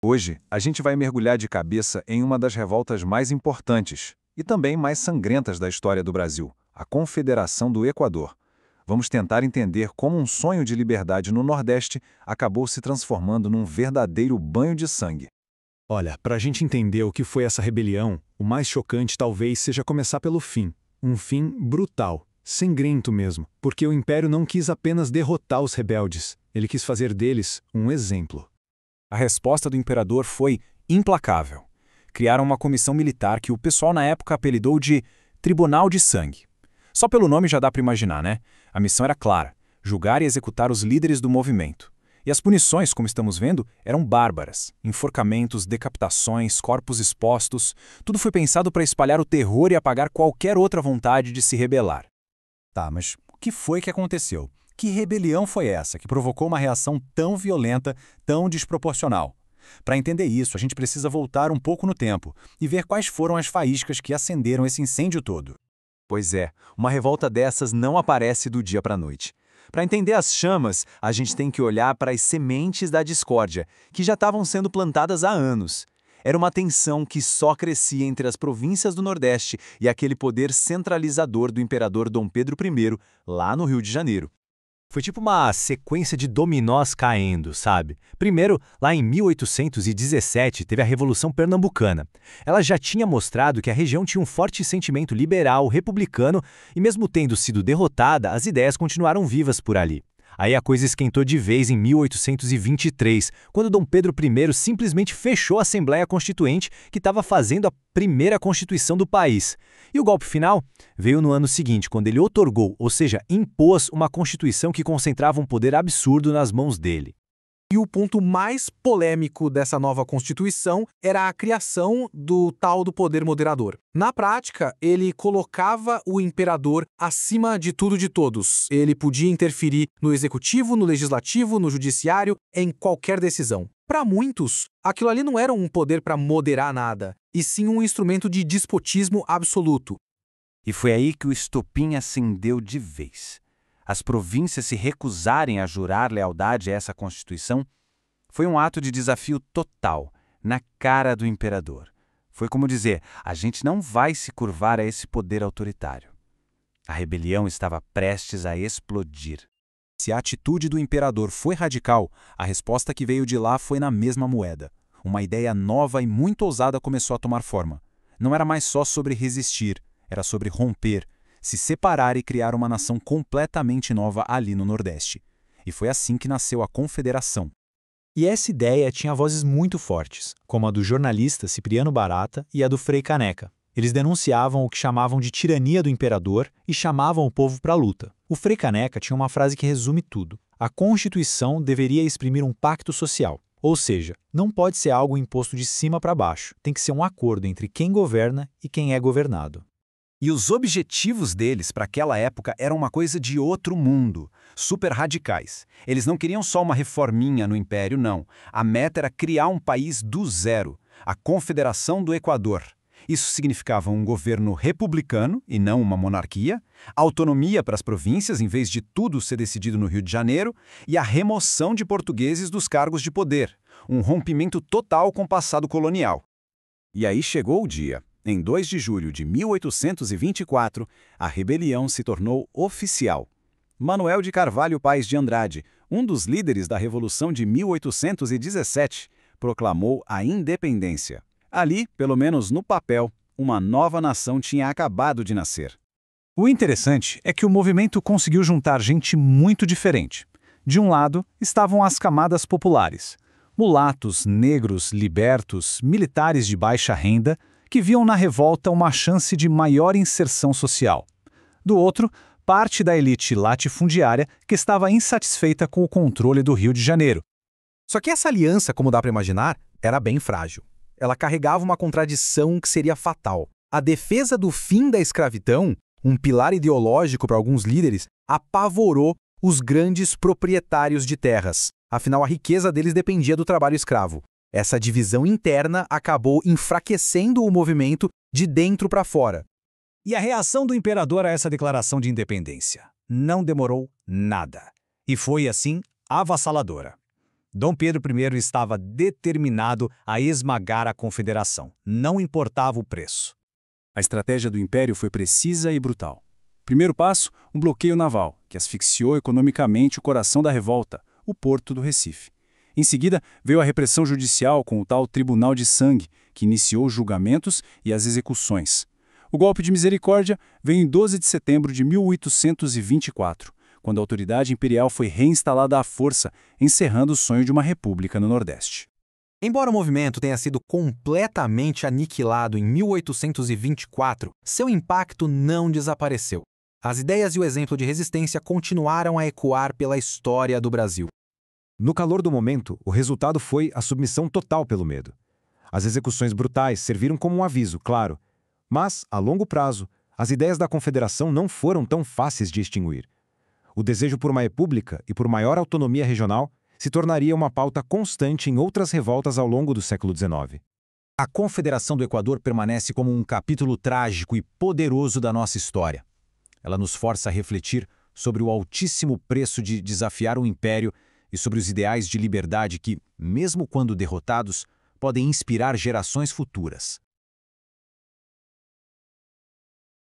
Hoje, a gente vai mergulhar de cabeça em uma das revoltas mais importantes e também mais sangrentas da história do Brasil, a Confederação do Equador. Vamos tentar entender como um sonho de liberdade no Nordeste acabou se transformando num verdadeiro banho de sangue. Olha, para a gente entender o que foi essa rebelião, o mais chocante talvez seja começar pelo fim. Um fim brutal, sangrento mesmo, porque o Império não quis apenas derrotar os rebeldes, ele quis fazer deles um exemplo. A resposta do imperador foi implacável. Criaram uma comissão militar que o pessoal na época apelidou de Tribunal de Sangue. Só pelo nome já dá para imaginar, né? A missão era clara: julgar e executar os líderes do movimento. E as punições, como estamos vendo, eram bárbaras. Enforcamentos, decapitações, corpos expostos. Tudo foi pensado para espalhar o terror e apagar qualquer outra vontade de se rebelar. Tá, mas o que foi que aconteceu? Que rebelião foi essa que provocou uma reação tão violenta, tão desproporcional? Para entender isso, a gente precisa voltar um pouco no tempo e ver quais foram as faíscas que acenderam esse incêndio todo. Pois é, uma revolta dessas não aparece do dia para a noite. Para entender as chamas, a gente tem que olhar para as sementes da discórdia, que já estavam sendo plantadas há anos. Era uma tensão que só crescia entre as províncias do Nordeste e aquele poder centralizador do imperador Dom Pedro I, lá no Rio de Janeiro. Foi tipo uma sequência de dominós caindo, sabe? Primeiro, lá em 1817, teve a Revolução Pernambucana. Ela já tinha mostrado que a região tinha um forte sentimento liberal, republicano, e mesmo tendo sido derrotada, as ideias continuaram vivas por ali. Aí a coisa esquentou de vez em 1823, quando Dom Pedro I simplesmente fechou a Assembleia Constituinte, que estava fazendo a primeira Constituição do país. E o golpe final veio no ano seguinte, quando ele outorgou, ou seja, impôs uma Constituição que concentrava um poder absurdo nas mãos dele. E o ponto mais polêmico dessa nova Constituição era a criação do tal do poder moderador. Na prática, ele colocava o imperador acima de tudo e de todos. Ele podia interferir no executivo, no legislativo, no judiciário, em qualquer decisão. Para muitos, aquilo ali não era um poder para moderar nada, e sim um instrumento de despotismo absoluto. E foi aí que o estopim acendeu de vez. As províncias se recusarem a jurar lealdade a essa Constituição foi um ato de desafio total, na cara do imperador. Foi como dizer: a gente não vai se curvar a esse poder autoritário. A rebelião estava prestes a explodir. Se a atitude do imperador foi radical, a resposta que veio de lá foi na mesma moeda. Uma ideia nova e muito ousada começou a tomar forma. Não era mais só sobre resistir, era sobre romper, se separar e criar uma nação completamente nova ali no Nordeste. E foi assim que nasceu a Confederação. E essa ideia tinha vozes muito fortes, como a do jornalista Cipriano Barata e a do Frei Caneca. Eles denunciavam o que chamavam de tirania do imperador e chamavam o povo para a luta. O Frei Caneca tinha uma frase que resume tudo: a Constituição deveria exprimir um pacto social. Ou seja, não pode ser algo imposto de cima para baixo, tem que ser um acordo entre quem governa e quem é governado. E os objetivos deles para aquela época eram uma coisa de outro mundo, super radicais. Eles não queriam só uma reforminha no Império, não. A meta era criar um país do zero, a Confederação do Equador. Isso significava um governo republicano e não uma monarquia, autonomia para as províncias em vez de tudo ser decidido no Rio de Janeiro e a remoção de portugueses dos cargos de poder, um rompimento total com o passado colonial. E aí chegou o dia. Em 2 de julho de 1824, a rebelião se tornou oficial. Manuel de Carvalho Paes de Andrade, um dos líderes da Revolução de 1817, proclamou a independência. Ali, pelo menos no papel, uma nova nação tinha acabado de nascer. O interessante é que o movimento conseguiu juntar gente muito diferente. De um lado, estavam as camadas populares, mulatos, negros, libertos, militares de baixa renda, que viam na revolta uma chance de maior inserção social. Do outro, parte da elite latifundiária que estava insatisfeita com o controle do Rio de Janeiro. Só que essa aliança, como dá para imaginar, era bem frágil. Ela carregava uma contradição que seria fatal. A defesa do fim da escravidão, um pilar ideológico para alguns líderes, apavorou os grandes proprietários de terras. Afinal, a riqueza deles dependia do trabalho escravo. Essa divisão interna acabou enfraquecendo o movimento de dentro para fora. E a reação do imperador a essa declaração de independência não demorou nada. E foi, assim, avassaladora. Dom Pedro I estava determinado a esmagar a Confederação. Não importava o preço. A estratégia do Império foi precisa e brutal. Primeiro passo, um bloqueio naval, que asfixiou economicamente o coração da revolta, o Porto do Recife. Em seguida, veio a repressão judicial com o tal Tribunal de Sangue, que iniciou os julgamentos e as execuções. O golpe de misericórdia veio em 12 de setembro de 1824, quando a autoridade imperial foi reinstalada à força, encerrando o sonho de uma república no Nordeste. Embora o movimento tenha sido completamente aniquilado em 1824, seu impacto não desapareceu. As ideias e o exemplo de resistência continuaram a ecoar pela história do Brasil. No calor do momento, o resultado foi a submissão total pelo medo. As execuções brutais serviram como um aviso, claro, mas, a longo prazo, as ideias da Confederação não foram tão fáceis de extinguir. O desejo por uma república e por maior autonomia regional se tornaria uma pauta constante em outras revoltas ao longo do século XIX. A Confederação do Equador permanece como um capítulo trágico e poderoso da nossa história. Ela nos força a refletir sobre o altíssimo preço de desafiar o império e sobre os ideais de liberdade que, mesmo quando derrotados, podem inspirar gerações futuras.